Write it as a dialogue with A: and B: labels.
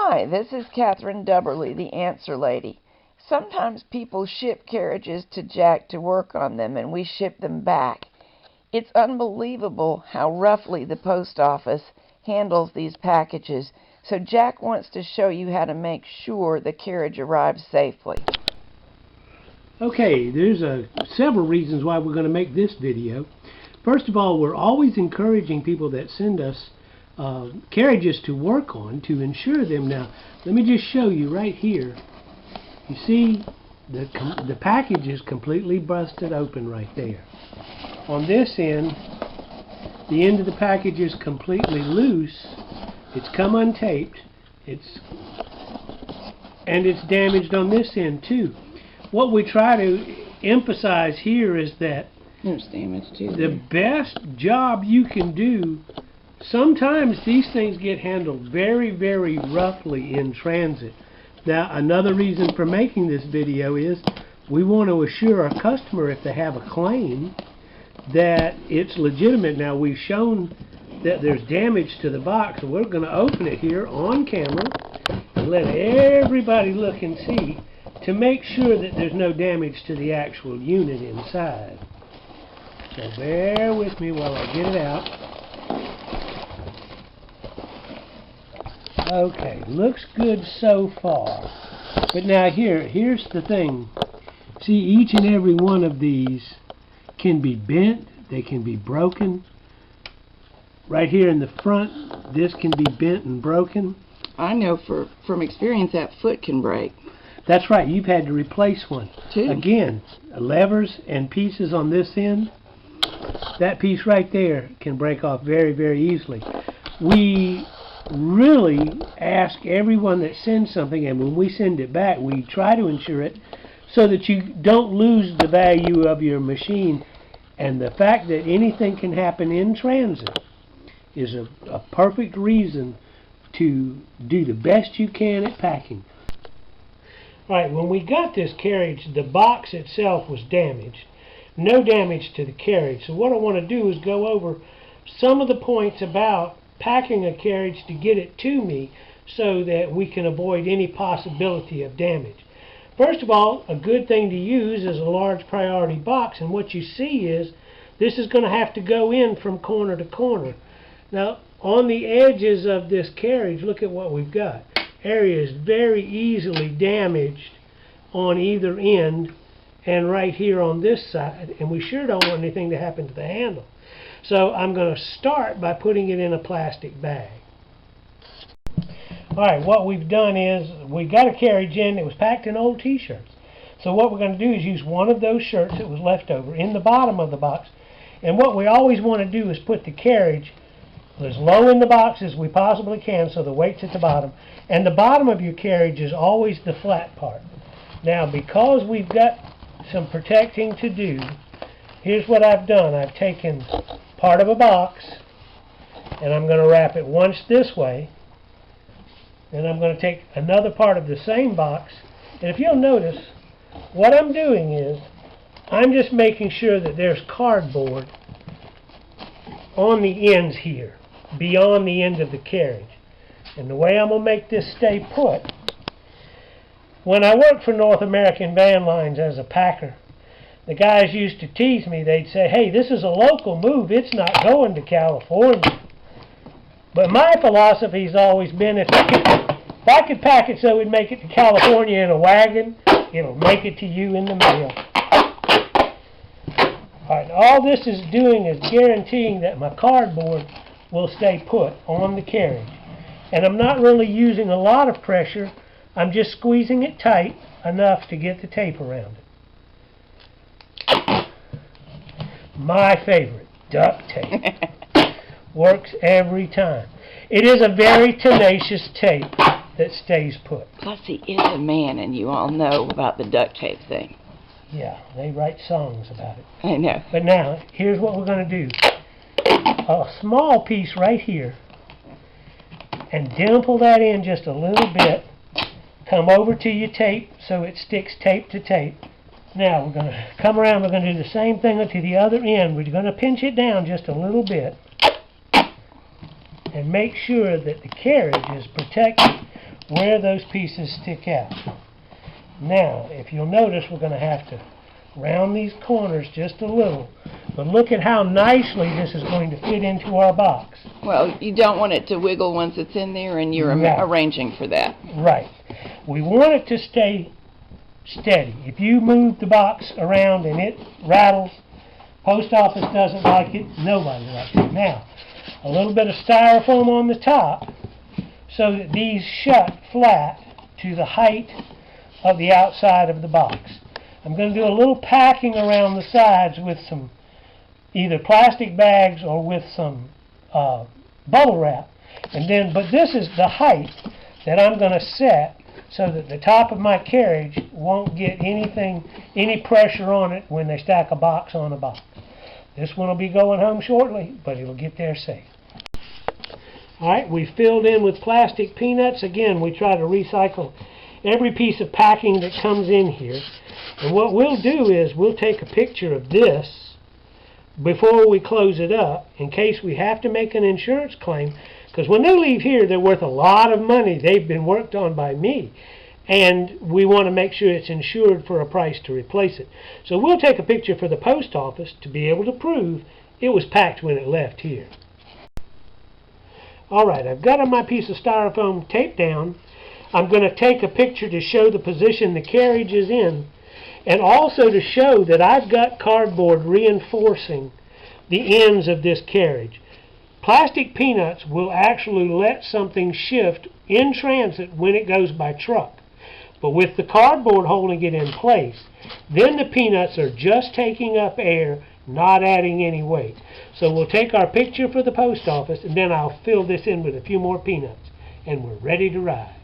A: Hi, this is Catherine Dubberly, the answer lady. Sometimes people ship carriages to Jack to work on them, and we ship them back. It's unbelievable how roughly the post office handles these packages, so Jack wants to show you how to make sure the carriage arrives safely.
B: Okay, there's several reasons why we're going to make this video. First of all, we're always encouraging people that send us carriages to work on to insure them. Now, let me just show you right here. You see, the package is completely busted open right there. On this end, the end of the package is completely loose. It's come untaped. And it's damaged on this end too. What we try to emphasize here is that
A: there's damage too.
B: The best job you can do, sometimes these things get handled very, very roughly in transit. Now, another reason for making this video is we want to assure our customer, if they have a claim, that it's legitimate. Now, we've shown that there's damage to the box, and we're going to open it here on camera and let everybody look and see to make sure that there's no damage to the actual unit inside. So bear with me while I get it out. Okay, looks good so far. But now here's the thing. See, each and every one of these can be bent, they can be broken. Right here in the front, this can be bent and broken.
A: I know from experience that foot can break.
B: That's right, you've had to replace one.
A: Two.
B: Again, levers and pieces on this end. That piece right there can break off very, very easily. We really ask everyone that sends something, and when we send it back, we try to insure it so that you don't lose the value of your machine. And the fact that anything can happen in transit is a perfect reason to do the best you can at packing. Alright, when we got this carriage, the box itself was damaged. No damage to the carriage. So what I want to do is go over some of the points about packing a carriage to get it to me so that we can avoid any possibility of damage. First of all, a good thing to use is a large priority box, and what you see is this is going to have to go in from corner to corner. Now, on the edges of this carriage, look at what we've got. Area is very easily damaged on either end and right here on this side, and we sure don't want anything to happen to the handle. So I'm going to start by putting it in a plastic bag. Alright, what we've done is we got a carriage in that was packed in old t-shirts. So what we're going to do is use one of those shirts that was left over in the bottom of the box. And what we always want to do is put the carriage as low in the box as we possibly can so the weight's at the bottom. And the bottom of your carriage is always the flat part. Now, because we've got some protecting to do, here's what I've done. I've taken part of a box and I'm going to wrap it once this way, and I'm going to take another part of the same box, and if you'll notice, what I'm doing is I'm just making sure that there's cardboard on the ends here, beyond the end of the carriage. And the way I'm going to make this stay put, when I worked for North American Van Lines as a packer, the guys used to tease me. They'd say, hey, this is a local move, it's not going to California. But my philosophy's always been, if I could pack it so we'd make it to California in a wagon, it'll make it to you in the mail. Alright, all this is doing is guaranteeing that my cardboard will stay put on the carriage. And I'm not really using a lot of pressure, I'm just squeezing it tight enough to get the tape around it. My favorite, duct tape. Works every time. It is a very tenacious tape that stays put.
A: Plus, he is a man, and you all know about the duct tape thing.
B: Yeah, they write songs about it.
A: I know.
B: But now, here's what we're going to do. A small piece right here, and dimple that in just a little bit. Come over to your tape so it sticks tape to tape. Now, we're going to come around, we're going to do the same thing to the other end. We're going to pinch it down just a little bit and make sure that the carriage is protected where those pieces stick out. Now, if you'll notice, we're going to have to round these corners just a little. But look at how nicely this is going to fit into our box.
A: Well, you don't want it to wiggle once it's in there, and you're
B: Right.
A: arranging for that.
B: Right. We want it to stay steady. If you move the box around and it rattles, post office doesn't like it, nobody likes it. Now, a little bit of styrofoam on the top so that these shut flat to the height of the outside of the box. I'm going to do a little packing around the sides with some either plastic bags or with some bubble wrap. But this is the height that I'm going to set so that the top of my carriage won't get any pressure on it when they stack a box on a box. This one will be going home shortly, but it'll get there safe. Alright, we filled in with plastic peanuts. Again, we try to recycle every piece of packing that comes in here. And what we'll do is we'll take a picture of this before we close it up in case we have to make an insurance claim, because when they leave here they're worth a lot of money. They've been worked on by me, and we want to make sure it's insured for a price to replace it. So we'll take a picture for the post office to be able to prove it was packed when it left here. Alright, I've got my piece of styrofoam taped down. I'm going to take a picture to show the position the carriage is in, and also to show that I've got cardboard reinforcing the ends of this carriage. Plastic peanuts will actually let something shift in transit when it goes by truck. But with the cardboard holding it in place, then the peanuts are just taking up air, not adding any weight. So we'll take our picture for the post office, and then I'll fill this in with a few more peanuts, and we're ready to ride.